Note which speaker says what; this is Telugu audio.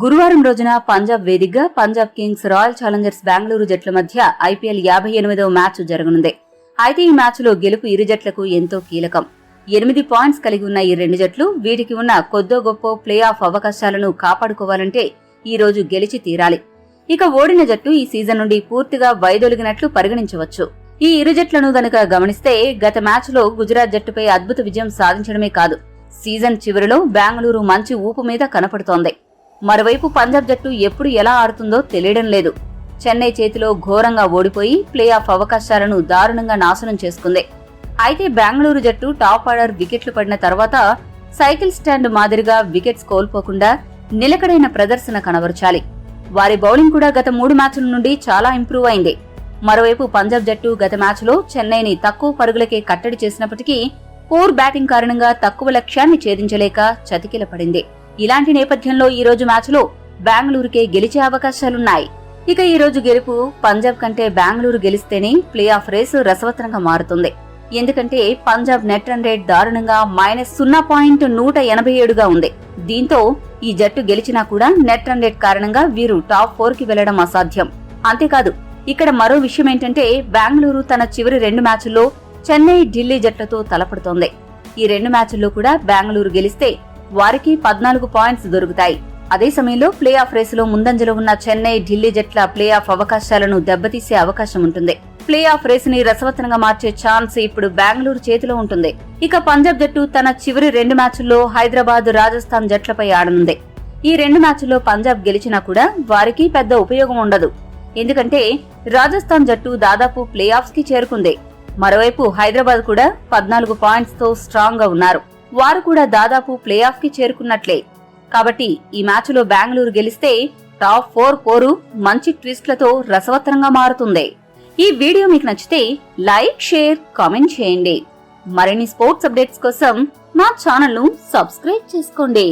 Speaker 1: గురువారం రోజున పంజాబ్ వేదికగా Punjab Kings royal Challengers Bengaluru జట్ల మధ్య ఐపీఎల్ 58వ మ్యాచ్ జరగనుంది. అయితే ఈ మ్యాచ్లో గెలుపు ఇరు జట్లకు ఎంతో కీలకం. 8 పాయింట్స్ కలిగి ఉన్న ఈ రెండు జట్లు వీటికి ఉన్న కొద్దో గొప్ప ప్లే ఆఫ్ అవకాశాలను కాపాడుకోవాలంటే ఈ రోజు గెలిచి తీరాలి. ఇక ఓడిన జట్టు ఈ సీజన్ నుండి పూర్తిగా వైదొలిగినట్లు పరిగణించవచ్చు. ఈ ఇరు జట్లను గనుక గమనిస్తే గత మ్యాచ్లో గుజరాత్ జట్టుపై అద్భుత విజయం సాధించడమే కాదు, సీజన్ చివరిలో బెంగళూరు మంచి ఊపు మీద కనపడుతోంది. మరోవైపు పంజాబ్ జట్టు ఎప్పుడు ఎలా ఆడుతుందో తెలియడం లేదు. చెన్నై చేతిలో ఘోరంగా ఓడిపోయి ప్లే ఆఫ్ అవకాశాలను దారుణంగా నాశనం చేసుకుంది. అయితే బెంగళూరు జట్టు టాప్ ఆర్డర్ వికెట్లు పడిన తర్వాత సైకిల్ స్టాండ్ మాదిరిగా వికెట్స్ కోల్పోకుండా నిలకడైన ప్రదర్శన కనబరచాలి. వారి బౌలింగ్ కూడా గత 3 మ్యాచ్ల నుండి చాలా ఇంప్రూవ్ అయింది. మరోవైపు పంజాబ్ జట్టు గత మ్యాచ్లో చెన్నైని తక్కువ పరుగులకే కట్టడి చేసినప్పటికీ పూర్ బ్యాటింగ్ కారణంగా తక్కువ లక్ష్యాన్ని ఛేదించలేక చతికిల పడింది. ఇలాంటి నేపథ్యంలో ఈ రోజు మ్యాచ్లో బెంగళూరుకే గెలిచే అవకాశాలున్నాయి. ఇక ఈ రోజు గెలుపు పంజాబ్ కంటే బెంగళూరు గెలిస్తేనే ప్లే ఆఫ్ రేసు రసవత్రంగా మారుతుంది. ఎందుకంటే పంజాబ్ నెట్ రన్ రేట్ దారుణంగా -0.187గా ఉంది. దీంతో ఈ జట్టు గెలిచినా కూడా నెట్ రన్ రేట్ కారణంగా వీరు టాప్ 4 కి వెళ్లడం అసాధ్యం. అంతేకాదు, ఇక్కడ మరో విషయం ఏంటంటే బెంగళూరు తన చివరి 2 మ్యాచ్ల్లో చెన్నై, ఢిల్లీ జట్లతో తలపడుతోంది. ఈ 2 మ్యాచ్ల్లో కూడా బెంగళూరు గెలిస్తే వారికి 14 పాయింట్స్ దొరుకుతాయి. అదే సమయంలో ప్లే ఆఫ్ రేసులో ముందంజలో ఉన్న చెన్నై, ఢిల్లీ జట్ల ప్లే ఆఫ్ అవకాశాలను దెబ్బతీసే అవకాశం ఉంటుంది. ప్లే ఆఫ్ రేసుని రసవత్రంగా మార్చే ఛాన్స్ ఇప్పుడు బెంగళూరు చేతిలో ఉంటుంది. ఇక పంజాబ్ జట్టు తన చివరి 2 మ్యాచ్ల్లో హైదరాబాద్, రాజస్థాన్ జట్లపై ఆడనుంది. ఈ 2 మ్యాచ్ల్లో పంజాబ్ గెలిచినా కూడా వారికి పెద్ద ఉపయోగం ఉండదు. ఎందుకంటే రాజస్థాన్ జట్టు దాదాపు ప్లే ఆఫ్స్ కి చేరుకుంది. మరోవైపు హైదరాబాద్ కూడా 14 పాయింట్స్ తో స్ట్రాంగ్ గా ఉన్నారు. వారు కూడా దాదాపు ప్లే ఆఫ్ కి చేరుకున్నట్లే. కాబట్టి ఈ మ్యాచ్లో బెంగళూరు గెలిస్తే టాప్ 4 పోరు మంచి ట్విస్ట్లతో రసవత్రంగా మారుతుంది. ఈ వీడియో మీకు నచ్చితే లైక్, షేర్, కామెంట్ చేయండి. మరిన్ని స్పోర్ట్స్ అప్డేట్స్ కోసం మా ఛానల్ ను సబ్స్క్రైబ్ చేసుకోండి.